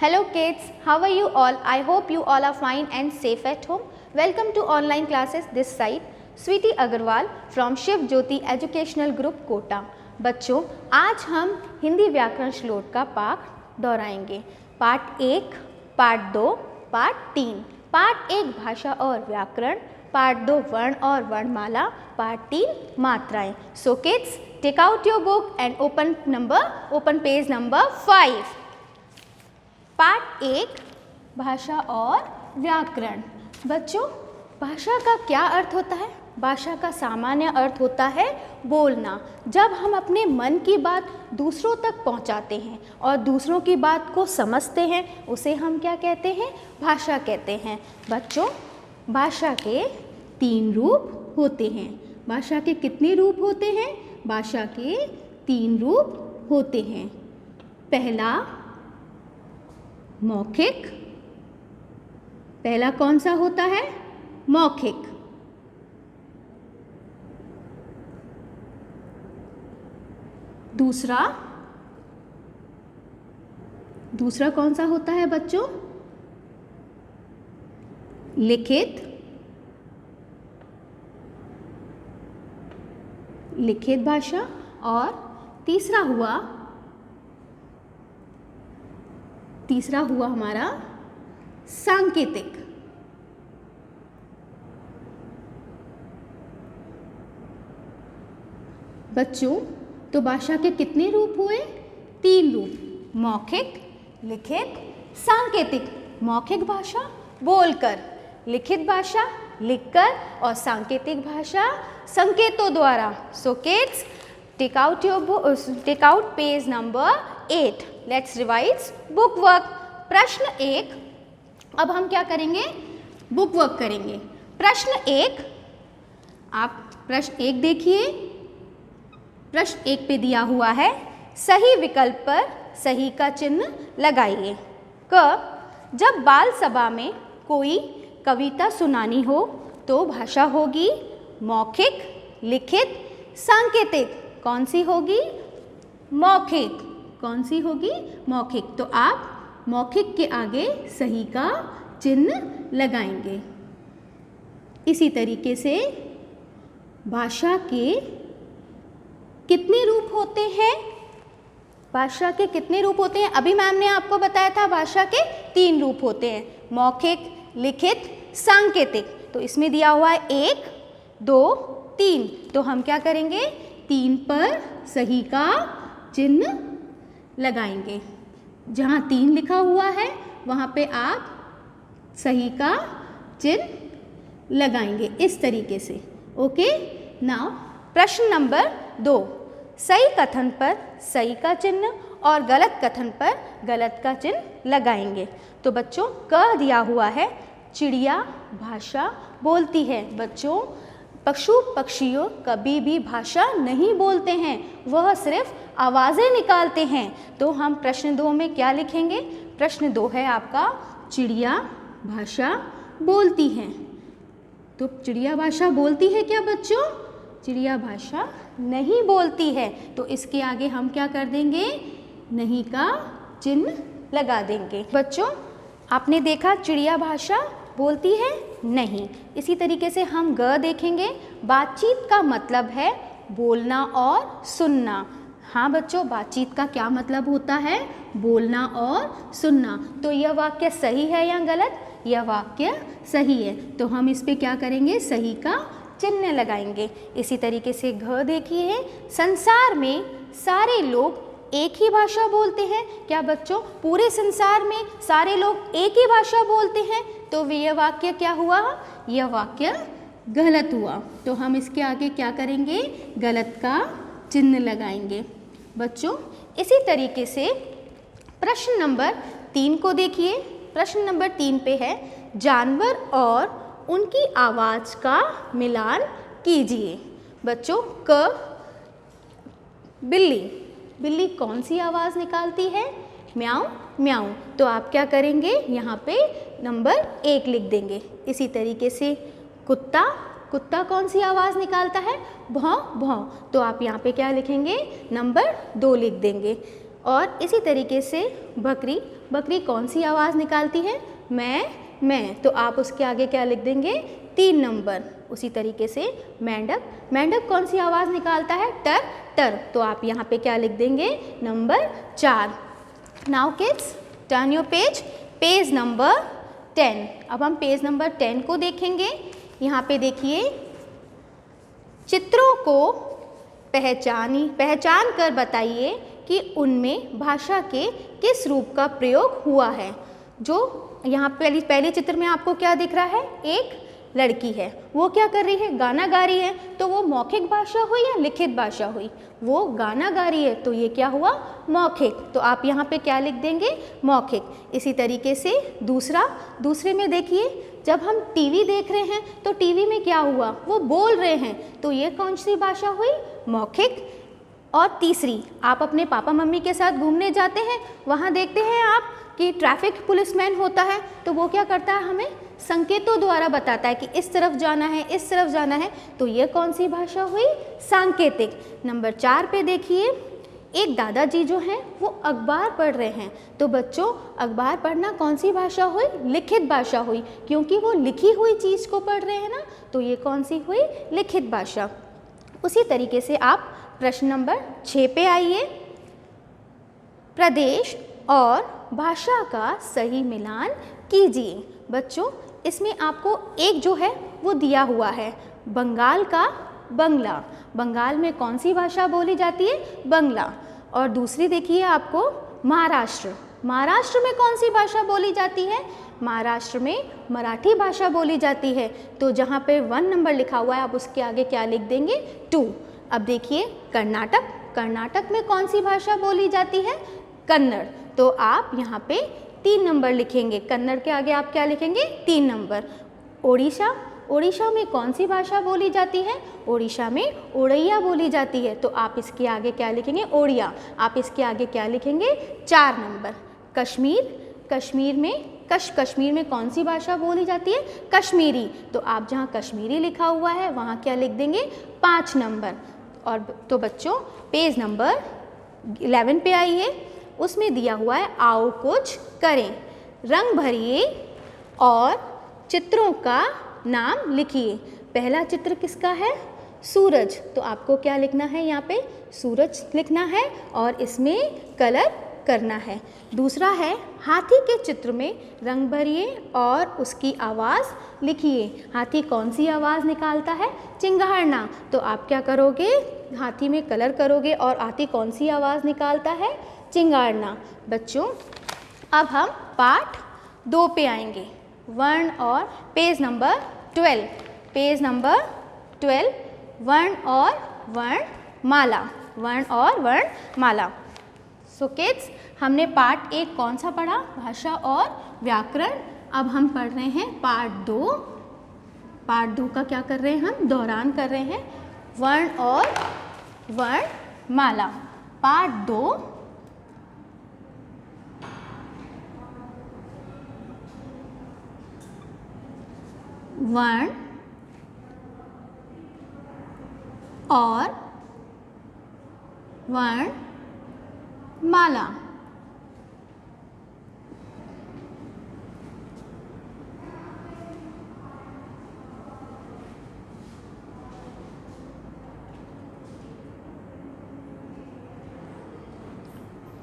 Hello kids, how are you all? I hope you all are fine and safe at home. Welcome to online classes this side. Sweety Agarwal from Shiv Jyoti Educational Group Kota. बच्चों, आज हम हिंदी व्याकरण श्लोक का पाठ दोहराएंगे। Part 1, part 2, part 3। Part 1 भाषा और व्याकरण, पार्ट 2 वर्ण और वर्णमाला, पार्ट 3 मात्राएं। So kids, take out your book and open page number 5। Part 1 भाषा और व्याकरण। बच्चों, भाषा का क्या अर्थ होता है? भाषा का सामान्य अर्थ होता है बोलना। जब हम अपने मन की बात दूसरों तक पहुंचाते हैं और दूसरों की बात को समझते हैं, उसे हम क्या कहते हैं? भाषा कहते हैं। बच्चों, भाषा के 3 रूप होते हैं। भाषा के कितने रूप होते हैं? भाषा के 3 रूप होते हैं। पहला मौखिक। पहला कौन सा होता है? मौखिक। दूसरा कौन सा होता है बच्चों? लिखित। लिखित भाषा। और तीसरा हुआ हमारा सांकेतिक। बच्चों, तो भाषा के कितने रूप हुए? 3 रूप, मौखिक, लिखित, सांकेतिक। मौखिक भाषा बोलकर, लिखित भाषा लिखकर और सांकेतिक भाषा संकेतों द्वारा। So kids, take out page number 8। Let's revise book work. प्रश्न 1। अब हम क्या करेंगे? बुक वर्क करेंगे। प्रश्न 1, आप प्रश्न 1 देखिए। प्रश्न 1 पे दिया हुआ है, सही विकल्प पर सही का चिन्ह लगाइए। क, जब बाल सभा में कोई कविता सुनानी हो तो भाषा होगी मौखिक, लिखित, सांकेतिक। कौन सी होगी? मौखिक। कौन सी होगी? मौखिक। तो आप मौखिक के आगे सही का चिन्ह लगाएंगे। इसी तरीके से भाषा के कितने रूप होते हैं? भाषा के कितने रूप होते हैं? अभी मैम ने आपको बताया था भाषा के 3 रूप होते हैं, मौखिक, लिखित, सांकेतिक। तो इसमें दिया हुआ है 1, 2, 3। तो हम क्या करेंगे? 3 पर सही का चिन्ह लगाएंगे। जहाँ 3 लिखा हुआ है वहाँ पे आप सही का चिन्ह लगाएंगे इस तरीके से। ओके, नाउ प्रश्न नंबर 2। सही कथन पर सही का चिन्ह और गलत कथन पर गलत का चिन्ह लगाएंगे। तो बच्चों, क दिया हुआ है, चिड़िया भाषा बोलती है। बच्चों, पशु पक्षियों कभी भी भाषा नहीं बोलते हैं, वह सिर्फ आवाज़ें निकालते हैं। तो हम प्रश्न 2 में क्या लिखेंगे? प्रश्न 2 है आपका, चिड़िया भाषा बोलती है। तो चिड़िया भाषा बोलती है क्या बच्चों? चिड़िया भाषा नहीं बोलती है। तो इसके आगे हम क्या कर देंगे? नहीं का चिन्ह लगा देंगे। बच्चों, आपने देखा चिड़िया भाषा बोलती है? नहीं। इसी तरीके से हम ग देखेंगे। बातचीत का मतलब है बोलना और सुनना। हाँ बच्चों, बातचीत का क्या मतलब होता है? बोलना और सुनना। तो यह वाक्य सही है या गलत? यह वाक्य सही है। तो हम इस पे क्या करेंगे? सही का चिन्ह लगाएंगे। इसी तरीके से घ देखिए, संसार में सारे लोग एक ही भाषा बोलते हैं। क्या बच्चों, पूरे संसार में सारे लोग एक ही भाषा बोलते हैं? तो यह वाक्य क्या हुआ? यह वाक्य गलत हुआ। तो हम इसके आगे क्या करेंगे? गलत का चिन्ह लगाएंगे। बच्चों, इसी तरीके से प्रश्न नंबर 3 को देखिए। प्रश्न नंबर 3 पे है, जानवर और उनकी आवाज़ का मिलान कीजिए। बच्चों, क, बिल्ली। बिल्ली कौन सी आवाज़ निकालती है? म्याऊं म्याऊं। तो आप क्या करेंगे? यहाँ पे नंबर 1 लिख देंगे। इसी तरीके से कुत्ता। कुत्ता कौन सी आवाज़ निकालता है? भौं भौं। तो आप यहाँ पे क्या लिखेंगे? नंबर 2 लिख देंगे। और इसी तरीके से बकरी, बकरी कौन सी आवाज़ निकालती है? मैं, तो आप उसके आगे क्या लिख देंगे? 3 नंबर। उसी तरीके से मेंढक, मेंढक कौन सी आवाज़ निकालता है? टर टर, तो आप यहाँ पे क्या लिख देंगे? Number 4। Now kids turn your page, page number 10। अब हम पेज नंबर 10 को देखेंगे। यहाँ पे देखिए, चित्रों को पहचान कर बताइए कि उनमें भाषा के किस रूप का प्रयोग हुआ है। जो यहाँ पहले चित्र में आपको क्या दिख रहा है? एक लड़की है, वो क्या कर रही है? गाना गा रही है। तो वो मौखिक भाषा हुई या लिखित भाषा हुई? वो गाना गा रही है, तो ये क्या हुआ? मौखिक। तो आप यहाँ पे क्या लिख देंगे? मौखिक। इसी तरीके से दूसरे में देखिए, जब हम टीवी देख रहे हैं तो टीवी में क्या हुआ? वो बोल रहे हैं, तो ये कौन सी भाषा हुई? मौखिक। और तीसरी, आप अपने पापा मम्मी के साथ घूमने जाते हैं, वहाँ देखते हैं आप कि ट्रैफिक पुलिसमैन होता है, तो वो क्या करता है? हमें संकेतों द्वारा बताता है कि इस तरफ जाना है, इस तरफ जाना है, तो ये कौन सी भाषा हुई? सांकेतिक। नंबर 4 पे देखिए, एक दादाजी जो हैं वो अखबार पढ़ रहे हैं, तो बच्चों अखबार पढ़ना कौन सी भाषा हुई? लिखित भाषा हुई, क्योंकि वो लिखी हुई चीज़ को पढ़ रहे हैं ना, तो ये कौन सी हुई? लिखित भाषा। उसी तरीके से आप प्रश्न नंबर 6 पे आइए। प्रदेश और भाषा का सही मिलान कीजिए। बच्चों इसमें आपको एक जो है वो दिया हुआ है, बंगाल का बंगला। बंगाल में कौन सी भाषा बोली जाती है? बंगला। और दूसरी देखिए आपको महाराष्ट्र। महाराष्ट्र में कौन सी भाषा बोली जाती है? महाराष्ट्र में मराठी भाषा बोली जाती है। तो जहाँ पे 1 नंबर लिखा हुआ है, आप उसके आगे क्या लिख देंगे? 2। अब देखिए कर्नाटक, कर्नाटक में कौन सी भाषा बोली जाती है? कन्नड़। तो आप यहाँ पे 3 नंबर लिखेंगे, कन्नड़ के आगे आप क्या लिखेंगे? 3 नंबर। ओडिशा, ओडिशा में कौन सी भाषा बोली जाती है? ओडिशा में ओड़िया बोली जाती है, तो आप इसके आगे क्या लिखेंगे? ओड़िया। आप इसके आगे क्या लिखेंगे? 4 नंबर। कश्मीर, कश्मीर में कौन सी भाषा बोली जाती है? कश्मीरी। तो आप जहाँ कश्मीरी लिखा हुआ है वहाँ क्या लिख देंगे? 5 नंबर। और तो बच्चों पेज नंबर 11 पे आइए, उसमें दिया हुआ है आओ कुछ करें। रंग भरिए और चित्रों का नाम लिखिए। पहला चित्र किसका है? सूरज। तो आपको क्या लिखना है? यहाँ पे सूरज लिखना है और इसमें कलर करना है। दूसरा है हाथी के चित्र में रंग भरिए और उसकी आवाज़ लिखिए। हाथी कौन सी आवाज़ निकालता है? चिंगाड़ना। तो आप क्या करोगे? हाथी में कलर करोगे और हाथी कौन सी आवाज़ निकालता है? चिंगाड़ना। बच्चों अब हम पार्ट 2 पे आएंगे, वर्ण और पेज नंबर 12। पेज नंबर 12, वर्ण और वर्णमाला। वर्ण और वर्णमाला। सो किड्स, हमने पार्ट 1 कौन सा पढ़ा? भाषा और व्याकरण। अब हम पढ़ रहे हैं पार्ट 2। पार्ट 2 का क्या कर रहे हैं? हम दोहरान कर रहे हैं, वर्ण और वर्णमाला। पार्ट 2, वर्ण और वर्णमाला।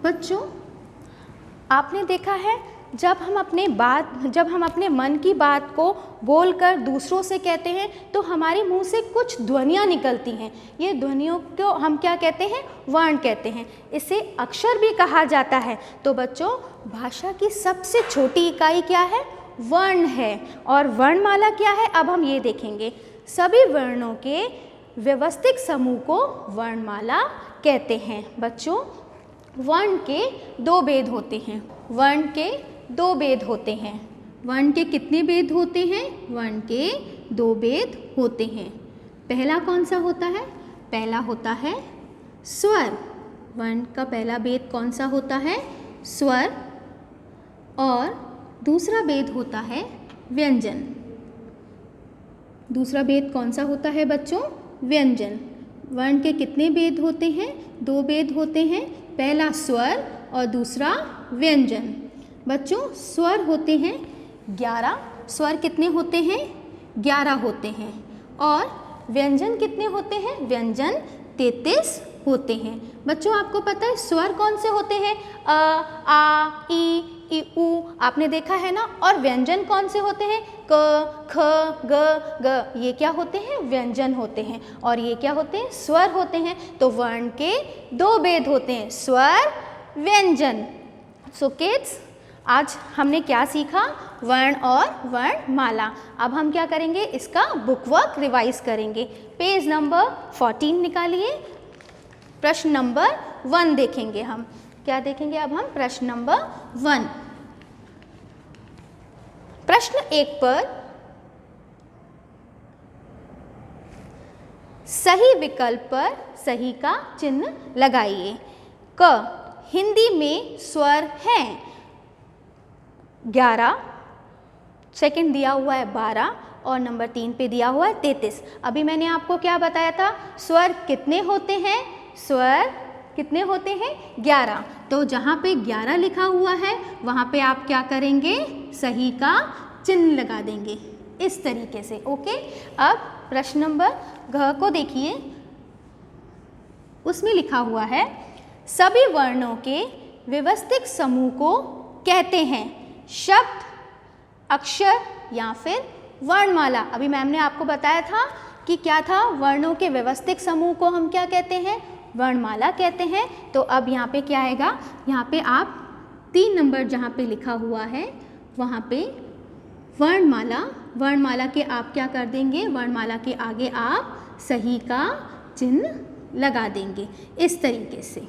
बच्चों आपने देखा है जब हम अपने मन की बात को बोलकर दूसरों से कहते हैं तो हमारे मुंह से कुछ ध्वनियाँ निकलती हैं। ये ध्वनियों को हम क्या कहते हैं? वर्ण कहते हैं। इसे अक्षर भी कहा जाता है। तो बच्चों भाषा की सबसे छोटी इकाई क्या है? वर्ण है। और वर्णमाला क्या है? अब हम ये देखेंगे। सभी वर्णों के व्यवस्थित समूह को वर्णमाला कहते हैं। बच्चों वर्ण के 2 भेद होते हैं। वर्ण के 2 भेद होते हैं। वर्ण के कितने भेद होते हैं? वर्ण के 2 भेद होते हैं। पहला कौन सा होता है? पहला होता है स्वर। वर्ण का पहला भेद कौन सा होता है? स्वर। और दूसरा भेद होता है व्यंजन। दूसरा भेद कौन सा होता है बच्चों? व्यंजन। वर्ण के कितने भेद होते हैं? 2 भेद होते हैं, पहला स्वर और दूसरा व्यंजन। बच्चों स्वर होते हैं 11, स्वर कितने होते हैं? 11 होते हैं। और व्यंजन कितने होते हैं? व्यंजन 33 होते हैं। बच्चों आपको पता है स्वर कौन से होते हैं? अ, आ, ई, उ आपने देखा है ना। और व्यंजन कौन से होते हैं? क, ख, ग, ग। ये क्या होते हैं? व्यंजन होते हैं। और ये क्या होते हैं? स्वर होते हैं। तो वर्ण के 2 भेद होते हैं, स्वर, व्यंजन। सो किड्स आज हमने क्या सीखा? वर्ण और वर्णमाला। अब हम क्या करेंगे? इसका बुक वर्क रिवाइज करेंगे। पेज नंबर 14 निकालिए। प्रश्न नंबर 1 देखेंगे हम। क्या देखेंगे अब हम? प्रश्न नंबर 1। प्रश्न 1 पर सही विकल्प पर सही का चिन्ह लगाइए। क, हिंदी में स्वर हैं 11, सेकंड दिया हुआ है 12 और नंबर 3 पे दिया हुआ है 33। अभी मैंने आपको क्या बताया था? स्वर कितने होते हैं? स्वर कितने होते हैं? 11। तो जहाँ पे 11 लिखा हुआ है वहाँ पे आप क्या करेंगे? सही का चिन्ह लगा देंगे इस तरीके से। ओके। अब प्रश्न नंबर घ को देखिए, उसमें लिखा हुआ है सभी वर्णों के व्यवस्थित समूह को कहते हैं शब्द, अक्षर या फिर वर्णमाला। अभी मैम ने आपको बताया था कि क्या था? वर्णों के व्यवस्थित समूह को हम क्या कहते हैं? वर्णमाला कहते हैं। तो अब यहाँ पे क्या आएगा? यहाँ पे आप 3 नंबर जहाँ पे लिखा हुआ है वहाँ पे वर्णमाला, वर्णमाला के आप क्या कर देंगे? वर्णमाला के आगे आप सही का चिन्ह लगा देंगे इस तरीके से।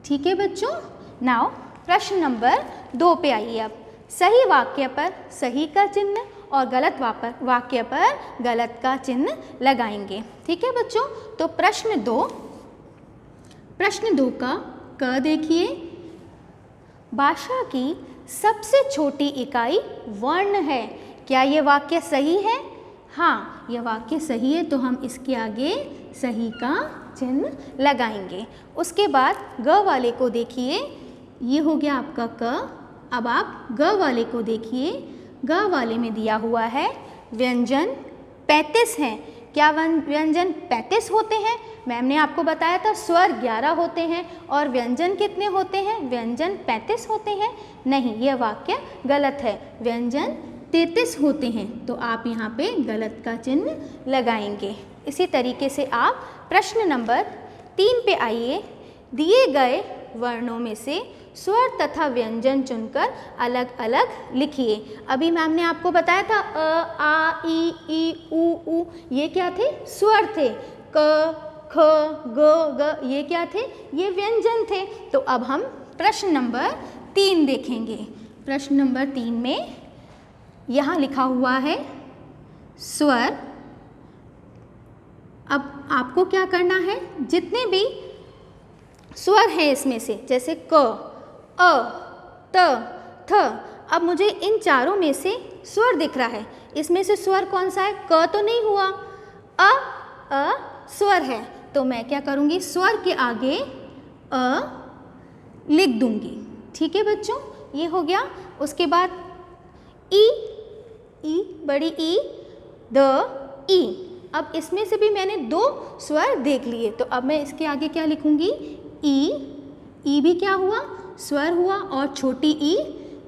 ठीक है बच्चों। नाउ प्रश्न नंबर 2 पे आइए। अब सही वाक्य पर सही का चिन्ह और गलत वाक्य पर गलत का चिन्ह लगाएंगे। ठीक है बच्चों। तो प्रश्न 2 का क देखिए, भाषा की सबसे छोटी इकाई वर्ण है। क्या ये वाक्य सही है? हाँ, यह वाक्य सही है। तो हम इसके आगे सही का चिन्ह लगाएंगे। उसके बाद ग वाले को देखिए, ये हो गया आपका क। अब आप ग वाले को देखिए, ग वाले में दिया हुआ है व्यंजन 35 हैं। क्या व्यंजन 35 होते हैं? मैम ने आपको बताया था स्वर 11 होते हैं और व्यंजन कितने होते हैं? व्यंजन 35 होते हैं। नहीं, यह वाक्य गलत है, व्यंजन 33 होते हैं। तो आप यहाँ पे गलत का चिन्ह लगाएंगे। इसी तरीके से आप प्रश्न नंबर 3 पे आइए। दिए गए वर्णों में से स्वर तथा व्यंजन चुनकर अलग अलग लिखिए। अभी मैम ने आपको बताया था अ, आ, ई, उ, ये क्या थे? स्वर थे। क, ख, ग, ग ये क्या थे? ये व्यंजन थे। तो अब हम प्रश्न नंबर 3 देखेंगे। प्रश्न नंबर 3 में यहाँ लिखा हुआ है स्वर। अब आपको क्या करना है? जितने भी स्वर हैं इसमें से, जैसे क, अ, त, थ, अब मुझे इन चारों में से स्वर दिख रहा है। इसमें से स्वर कौन सा है? क तो नहीं हुआ, अ स्वर है। तो मैं क्या करूँगी? स्वर के आगे अ लिख दूँगी। ठीक है बच्चों, ये हो गया। उसके बाद ई, बड़ी ई, द, ई। अब इसमें से भी मैंने 2 स्वर देख लिए। तो अब मैं इसके आगे क्या लिखूँगी? ई भी क्या हुआ? स्वर हुआ। और छोटी ई,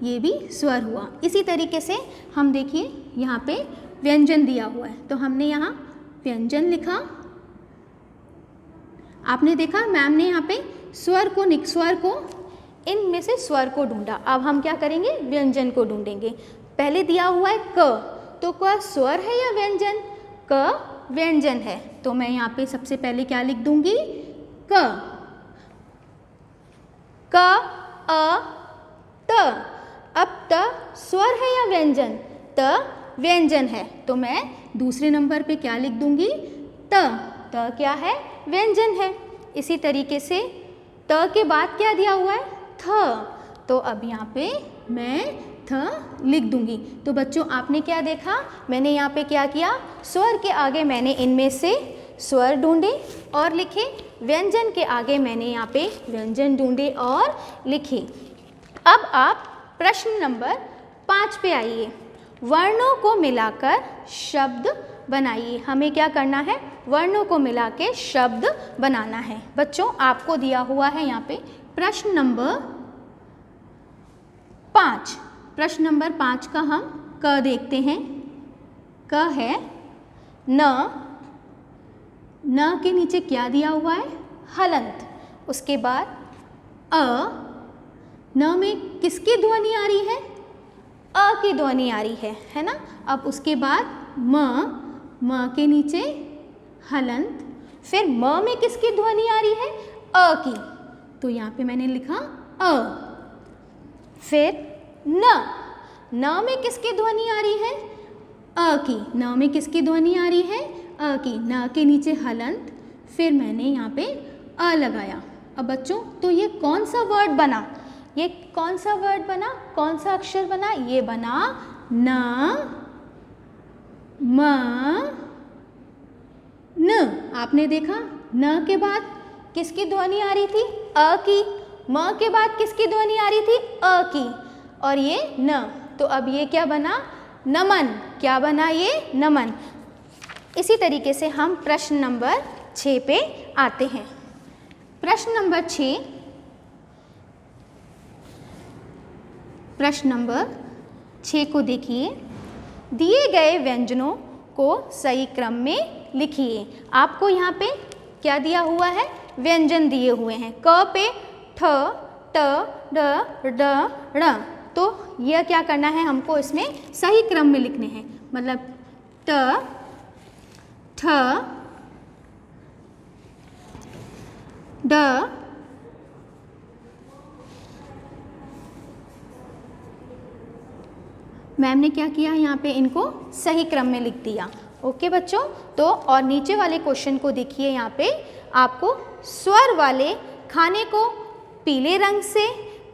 ये भी स्वर हुआ। इसी तरीके से हम देखिए यहाँ पे व्यंजन दिया हुआ है, तो हमने यहाँ व्यंजन लिखा। आपने देखा मैम ने यहाँ पे स्वर को इनमें से स्वर को ढूंढा। अब हम क्या करेंगे? व्यंजन को ढूंढेंगे। पहले दिया हुआ है क, तो क्या स्वर है या व्यंजन? क व्यंजन है। तो मैं यहाँ पे सबसे पहले क्या लिख दूंगी? क, अ, त। अब त स्वर है या व्यंजन? त व्यंजन है। तो मैं दूसरे नंबर पे क्या लिख दूंगी? त क्या है? व्यंजन है। इसी तरीके से त के बाद क्या दिया हुआ है? थ। तो अब यहाँ पे मैं थ लिख दूंगी। तो बच्चों आपने क्या देखा? मैंने यहाँ पे क्या किया? स्वर के आगे मैंने इनमें से स्वर ढूंढे और लिखे। व्यंजन के आगे मैंने यहाँ पे व्यंजन ढूंढे और लिखे। अब आप प्रश्न नंबर 5 पे आइए। वर्णों को मिलाकर शब्द बनाइए। हमें क्या करना है? वर्णों को मिला के शब्द बनाना है। बच्चों आपको दिया हुआ है यहाँ पे प्रश्न नंबर 5। प्रश्न नंबर 5 का हम क देखते हैं। क है न के नीचे क्या दिया हुआ है? हलंत। उसके बाद न में किसकी ध्वनि आ रही है? अ की ध्वनि आ रही है ना। अब उसके बाद म के नीचे हलंत, फिर म में किसकी ध्वनि आ रही है? अ की, तो यहाँ पे मैंने लिखा अ। फिर न में किसकी ध्वनि आ रही है? अ की। न में किसकी ध्वनि आ रही है? अ की। न के नीचे हलंत, फिर मैंने यहाँ पे अ लगाया। अब बच्चों तो ये कौन सा वर्ड बना? ये कौन सा वर्ड बना? कौन सा अक्षर बना? ये बना न म न। आपने देखा न के बाद किसकी ध्वनि आ रही थी? अ की। म के बाद किसकी ध्वनि आ रही थी? अ की। और ये न, तो अब ये क्या बना? नमन। क्या बना ये? नमन। इसी तरीके से हम प्रश्न नंबर 6 पे आते हैं। प्रश्न नंबर 6, प्रश्न नंबर 6 को देखिए। दिए गए व्यंजनों को सही क्रम में लिखिए। आपको यहाँ पे क्या दिया हुआ है? व्यंजन दिए हुए हैं। क पे ठ, ट, ड, ड, ण। तो यह क्या करना है? हमको इसमें सही क्रम में लिखने हैं। मतलब ट, ठ, ड, मैम ने क्या किया? यहाँ पे इनको सही क्रम में लिख दिया। ओके बच्चों, तो और नीचे वाले क्वेश्चन को देखिए। यहाँ पे आपको स्वर वाले खाने को पीले रंग से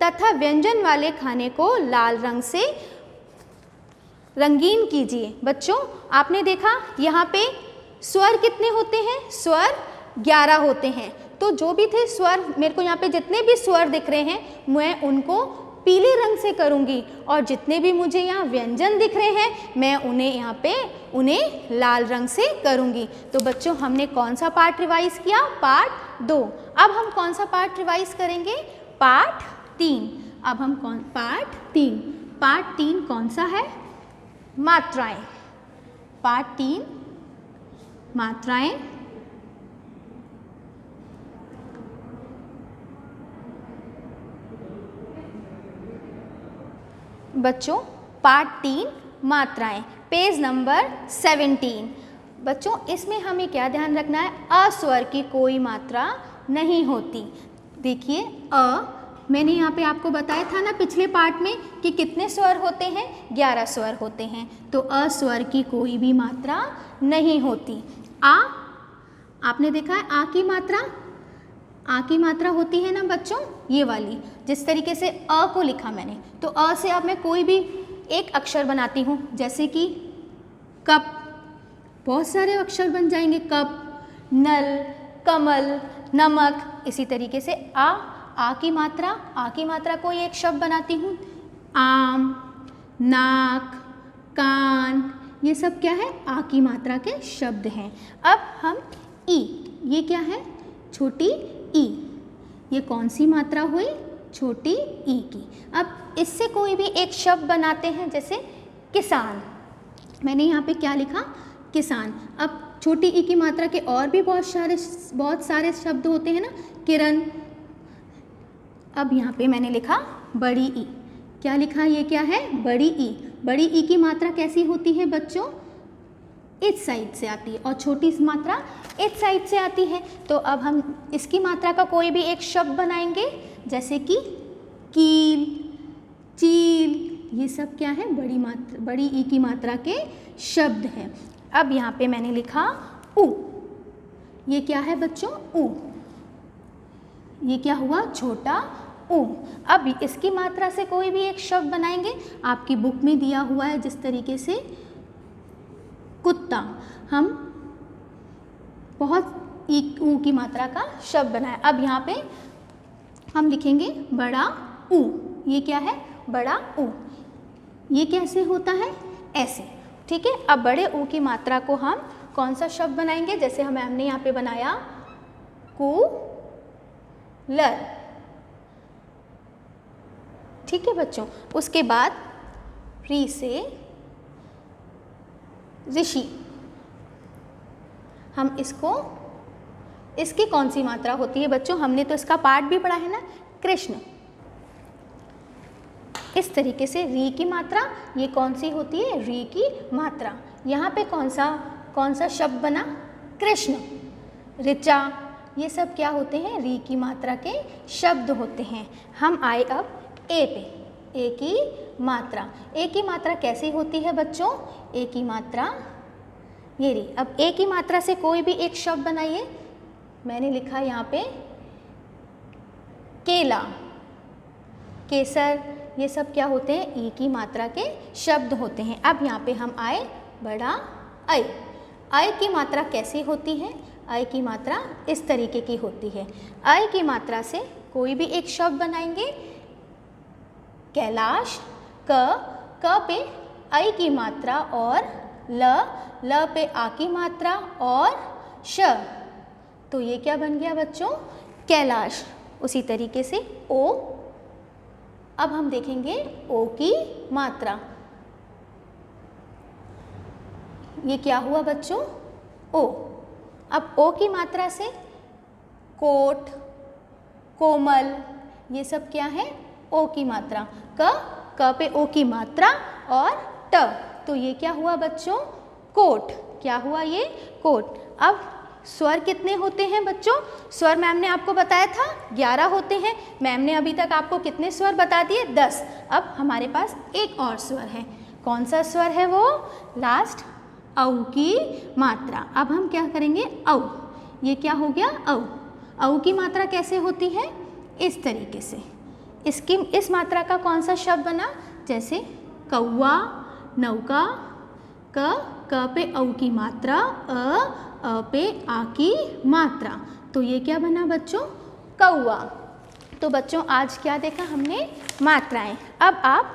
तथा व्यंजन वाले खाने को लाल रंग से रंगीन कीजिए। बच्चों आपने देखा यहाँ पे स्वर कितने होते हैं? स्वर 11 होते हैं। तो जो भी थे स्वर, मेरे को यहाँ पे जितने भी स्वर दिख रहे हैं मैं उनको पीले रंग से करूँगी, और जितने भी मुझे यहाँ व्यंजन दिख रहे हैं मैं उन्हें यहाँ पे लाल रंग से करूँगी। तो बच्चों हमने कौन सा पार्ट रिवाइज किया? पार्ट 2। अब हम कौन सा पार्ट रिवाइज करेंगे? पार्ट 3। अब हम पार्ट 3। पार्ट 3 कौन सा है? मात्राएं। पार्ट 3 मात्राएं। बच्चों पार्ट 3 मात्राएं, पेज नंबर 17। बच्चों इसमें हमें क्या ध्यान रखना है? अस्वर की कोई मात्रा नहीं होती। देखिए मैंने यहाँ पे आपको बताया था ना पिछले पार्ट में कि कितने स्वर होते हैं? 11 स्वर होते हैं। तो अस्वर की कोई भी मात्रा नहीं होती। आपने देखा है आ की मात्रा? आ की मात्रा होती है ना बच्चों, ये वाली। जिस तरीके से अ को लिखा मैंने, तो अ से अब मैं कोई भी एक अक्षर बनाती हूँ, जैसे कि कप। बहुत सारे अक्षर बन जाएंगे। कप, नल, कमल, नमक। इसी तरीके से आ की मात्रा कोई एक शब्द बनाती हूँ। आम, नाक, कान, ये सब क्या है? आ की मात्रा के शब्द हैं। अब हम ई, ये क्या है? छोटी ई। ये कौन सी मात्रा हुई? छोटी ई की। अब इससे कोई भी एक शब्द बनाते हैं, जैसे किसान। मैंने यहाँ पे क्या लिखा? किसान। अब छोटी ई की मात्रा के और भी बहुत सारे शब्द होते हैं ना। किरण। अब यहाँ पे मैंने लिखा बड़ी ई। क्या लिखा? ये क्या है? बड़ी ई। बड़ी ई की मात्रा कैसी होती है बच्चों? इस साइड से आती है, और छोटी मात्रा इस साइड से आती है। तो अब हम इसकी मात्रा का कोई भी एक शब्द बनाएंगे, जैसे कि कील, चील। ये सब क्या है? बड़ी ई की मात्रा के शब्द हैं। अब यहाँ पे मैंने लिखा उ। ये क्या है बच्चों? उ। ये क्या हुआ? छोटा उ। अब इसकी मात्रा से कोई भी एक शब्द बनाएंगे। आपकी बुक में दिया हुआ है जिस तरीके से कुत्ता। हम बहुत ऊ की मात्रा का शब्द बनाया। अब यहाँ पे हम लिखेंगे बड़ा ऊ। ये क्या है? बड़ा ऊ। ये कैसे होता है? ऐसे, ठीक है। अब बड़े ऊ की मात्रा को हम कौन सा शब्द बनाएंगे? जैसे हम मैम ने यहाँ पे बनाया कूलर, ठीक है बच्चों। उसके बाद री से ऋषि, हम इसकी कौन सी मात्रा होती है बच्चों? हमने तो इसका पार्ट भी पढ़ा है ना, कृष्ण। इस तरीके से री की मात्रा, ये कौन सी होती है? री की मात्रा। यहाँ पे कौन सा शब्द बना? कृष्ण। ऋचा, ये सब क्या होते हैं? री की मात्रा के शब्द होते हैं। हम आए अब ए पे। ए की मात्रा। ए की मात्रा कैसी होती है बच्चों? ए की मात्रा ये री। अब ए की मात्रा से कोई भी एक शब्द बनाइए। मैंने लिखा यहाँ पे केला, केसर, ये सब क्या होते हैं? ई की मात्रा के शब्द होते हैं। अब यहाँ पे हम आए बड़ा ऐ। ऐ की मात्रा कैसी होती है? ऐ की मात्रा इस तरीके की होती है। ऐ की मात्रा से कोई भी एक शब्द बनाएंगे। कैलाश, क पे ऐ की मात्रा और ल पे आ की मात्रा और श, तो ये क्या बन गया बच्चों? कैलाश। उसी तरीके से ओ। अब हम देखेंगे ओ की मात्रा। ये क्या हुआ बच्चों? ओ। अब ओ की मात्रा से कोट, कोमल, ये सब क्या है? ओ की मात्रा। क पे ओ की मात्रा और ट, तो ये क्या हुआ बच्चों? कोट। क्या हुआ? ये कोट। अब स्वर कितने होते हैं बच्चों? स्वर मैम ने आपको बताया था 11 होते हैं। मैम ने अभी तक आपको कितने स्वर बता दिए? 10। अब हमारे पास एक और स्वर है। कौन सा स्वर है वो? लास्ट औ की मात्रा। अब हम क्या करेंगे? औ। ये क्या हो गया? औ। औ की मात्रा कैसे होती है? इस तरीके से। इस मात्रा का कौन सा शब्द बना? जैसे कौआ, नौका, क पे औ की मात्रा, अ पे आ की मात्रा, तो ये क्या बना बच्चों? कौआ। तो बच्चों आज क्या देखा हमने? मात्राएं। अब आप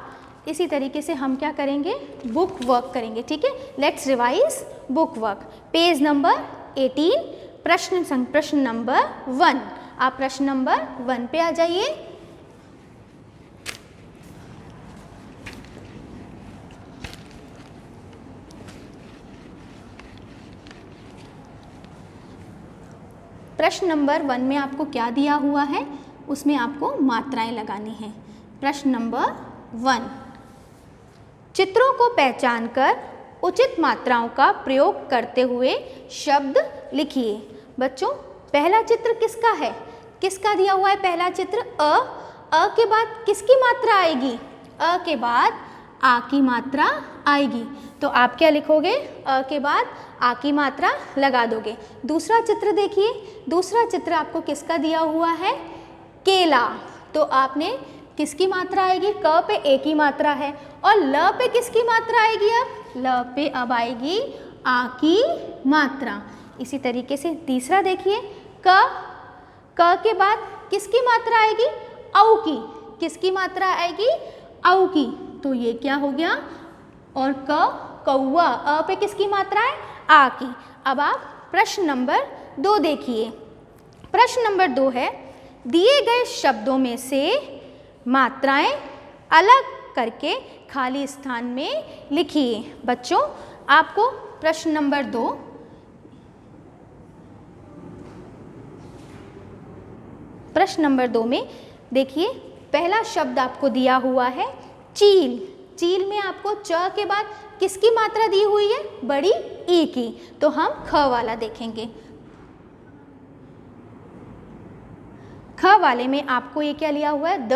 इसी तरीके से हम क्या करेंगे? बुक वर्क करेंगे, ठीक है। Let's revise book work. Page number 18, प्रश्न नंबर 1। आप प्रश्न नंबर 1 पे आ जाइए। प्रश्न नंबर 1 में आपको क्या दिया हुआ है? उसमें आपको मात्राएं लगानी हैं। प्रश्न नंबर 1, चित्रों को पहचानकर उचित मात्राओं का प्रयोग करते हुए शब्द लिखिए। बच्चों पहला चित्र किसका है? किसका दिया हुआ है पहला चित्र? अ के बाद किसकी मात्रा आएगी? अ के बाद आ की मात्रा आएगी। तो आप क्या लिखोगे? अ के बाद आ की मात्रा लगा दोगे। दूसरा चित्र देखिए। दूसरा चित्र आपको किसका दिया हुआ है? केला। तो आपने किसकी मात्रा आएगी? क पे ए की मात्रा है और ल पे किसकी मात्रा आएगी? अब ल पे अब आएगी आ की मात्रा। इसी तरीके से तीसरा देखिए। क के बाद किसकी मात्रा आएगी? औ की। किसकी मात्रा आएगी? औ की। तो ये क्या हो गया? और कौआ, अ पे किसकी मात्रा है? आ की। अब आप प्रश्न नंबर 2 देखिए। प्रश्न नंबर 2 है, दिए गए शब्दों में से मात्राएं अलग करके खाली स्थान में लिखिए। बच्चों आपको प्रश्न नंबर 2, प्रश्न नंबर 2 में देखिए पहला शब्द आपको दिया हुआ है चील। चील में आपको च के बाद किसकी मात्रा दी हुई है? बड़ी ई की। तो हम ख वाला देखेंगे। ख वाले में आपको ये क्या लिया हुआ है?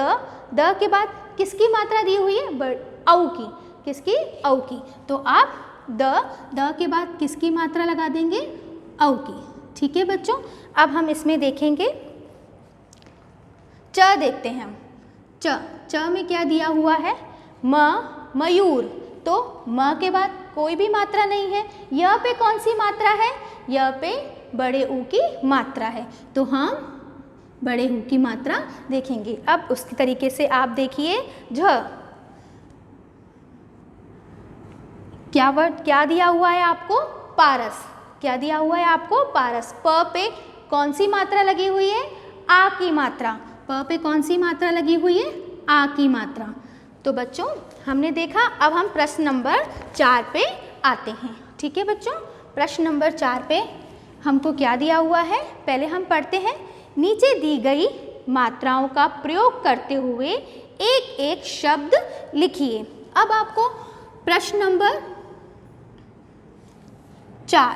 द के बाद किसकी मात्रा दी हुई है? औ की। किसकी? औ की। तो आप द के बाद किसकी मात्रा लगा देंगे? औ की। ठीक है बच्चों। अब हम इसमें देखेंगे च देखते हैं हम। च में क्या दिया हुआ है? मयूर। तो म के बाद कोई भी मात्रा नहीं है। य पे कौन सी मात्रा है? य पे बड़े ऊ की मात्रा है, तो हम बड़े ऊ की मात्रा देखेंगे। अब उसके तरीके से आप देखिए झ, क्या वर्ड क्या दिया हुआ है आपको? पारस। क्या दिया हुआ है आपको? पारस। प पे कौन सी मात्रा लगी हुई है? आ की मात्रा। प पे कौन सी मात्रा लगी हुई है? आ की मात्रा। तो बच्चों हमने देखा, अब हम प्रश्न नंबर 4 पे आते हैं। ठीक है बच्चों, प्रश्न नंबर 4 पे हमको क्या दिया हुआ है पहले हम पढ़ते हैं। नीचे दी गई मात्राओं का प्रयोग करते हुए एक एक शब्द लिखिए। अब आपको प्रश्न नंबर 4,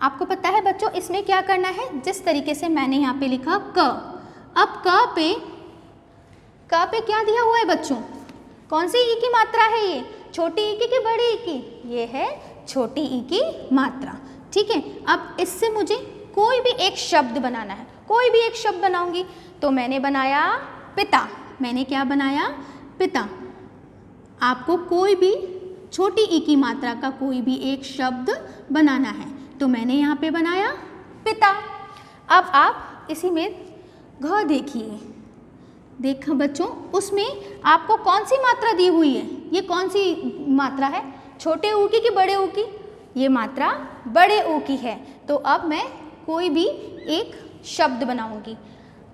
आपको पता है बच्चों इसमें क्या करना है, जिस तरीके से मैंने यहाँ पे लिखा क। अब क पे क्या दिया हुआ है बच्चों? कौन सी ई की मात्रा है ये? छोटी ई की बड़ी ई की? ये है छोटी ई की मात्रा। ठीक है, अब इससे मुझे कोई भी एक शब्द बनाना है, कोई भी एक शब्द बनाऊंगी। तो मैंने बनाया पिता। मैंने क्या बनाया? पिता। आपको कोई भी छोटी ई की मात्रा का कोई भी एक शब्द बनाना है, तो मैंने यहाँ पे बनाया पिता। अब आप इसी में घ देखिए, देखो बच्चों उसमें आपको कौन सी मात्रा दी हुई है? ये कौन सी मात्रा है? छोटे ऊ की कि बड़े ऊ की? ये मात्रा बड़े ऊ की है। तो अब मैं कोई भी एक शब्द बनाऊंगी।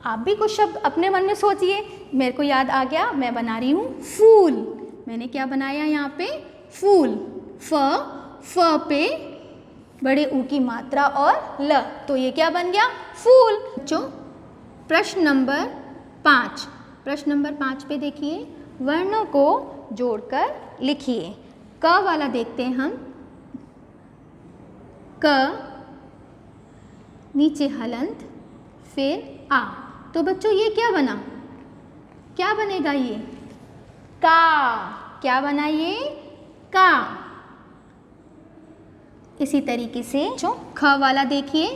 आप भी कुछ शब्द अपने मन में सोचिए। मेरे को याद आ गया, मैं बना रही हूँ फूल। मैंने क्या बनाया यहाँ पे? फूल। फ पे बड़े ऊ की मात्रा और ल, तो ये क्या बन गया? फूल। बच्चों प्रश्न नंबर 5, प्रश्न नंबर 5 पे देखिए, वर्णों को जोड़कर लिखिए। क वाला देखते हैं हम। क, नीचे हलंत, फिर आ। तो बच्चों ये क्या बना? क्या बनेगा ये? का। क्या बना ये? का। इसी तरीके से जो ख वाला देखिए,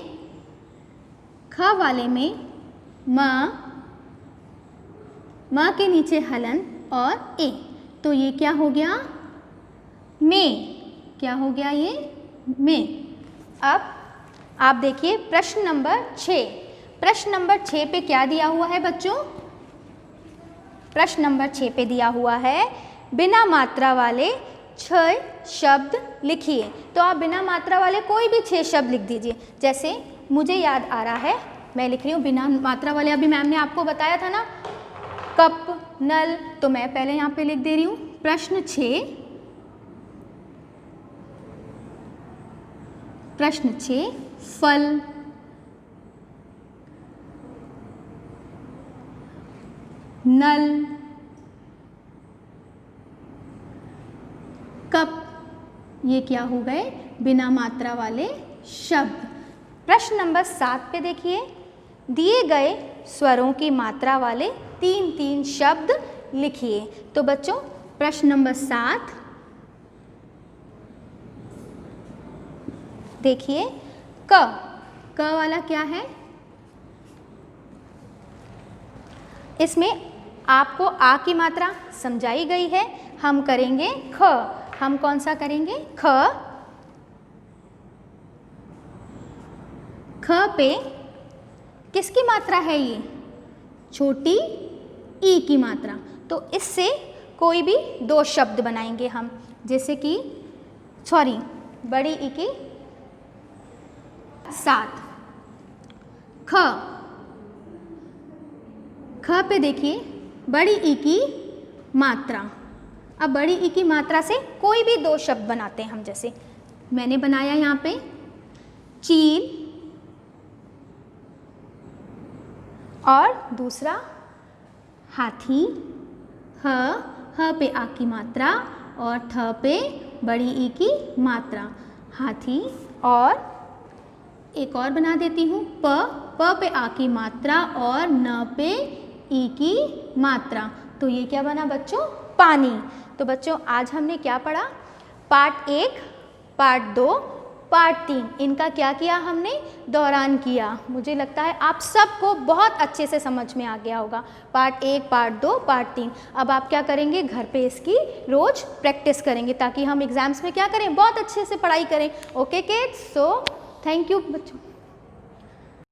ख वाले में म के नीचे हलंत और ए, तो ये क्या हो गया? में। क्या हो गया ये? में। अब आप देखिए प्रश्न नंबर 6। प्रश्न नंबर 6 पे क्या दिया हुआ है बच्चों? प्रश्न नंबर 6 पे दिया हुआ है बिना मात्रा वाले 6 शब्द लिखिए। तो आप बिना मात्रा वाले कोई भी 6 शब्द लिख दीजिए। जैसे मुझे याद आ रहा है, मैं लिख रही हूँ बिना मात्रा वाले। अभी मैम ने आपको बताया था ना कप, नल, तो मैं पहले यहाँ पे लिख दे रही हूँ प्रश्न 6। प्रश्न 6 फल, नल, कप, ये क्या हो गए? बिना मात्रा वाले शब्द। प्रश्न नंबर 7 पे देखिए, दिए गए स्वरों की मात्रा वाले 3-3 शब्द लिखिए। तो बच्चों प्रश्न नंबर 7 देखिए, क वाला क्या है? इसमें आपको आ की मात्रा समझाई गई है। हम करेंगे ख। हम कौन सा करेंगे? ख। ख पे किसकी मात्रा है ये? छोटी ई की मात्रा। तो इससे कोई भी 2 शब्द बनाएंगे हम, जैसे कि बड़ी ई की 7। ख पे देखिए बड़ी ई की मात्रा। अब बड़ी ई की मात्रा से कोई भी 2 शब्द बनाते हैं हम। जैसे मैंने बनाया यहाँ पे चील और दूसरा हाथी। ह पे आ की मात्रा और थ पे बड़ी ई की मात्रा, हाथी। और एक और बना देती हूँ प पे आ की मात्रा और न पे ई की मात्रा। तो ये क्या बना बच्चों? पानी। तो बच्चों आज हमने क्या पढ़ा? पार्ट 1, पार्ट 2, पार्ट 3, इनका क्या किया हमने? दोहरान किया। मुझे लगता है आप सबको बहुत अच्छे से समझ में आ गया होगा। Part 1, part 2, part 3। अब आप क्या करेंगे? घर पे इसकी रोज प्रैक्टिस करेंगे ताकि हम एग्जाम्स में क्या करें? बहुत अच्छे से पढ़ाई करें। Okay kids, so thank you बच्चों।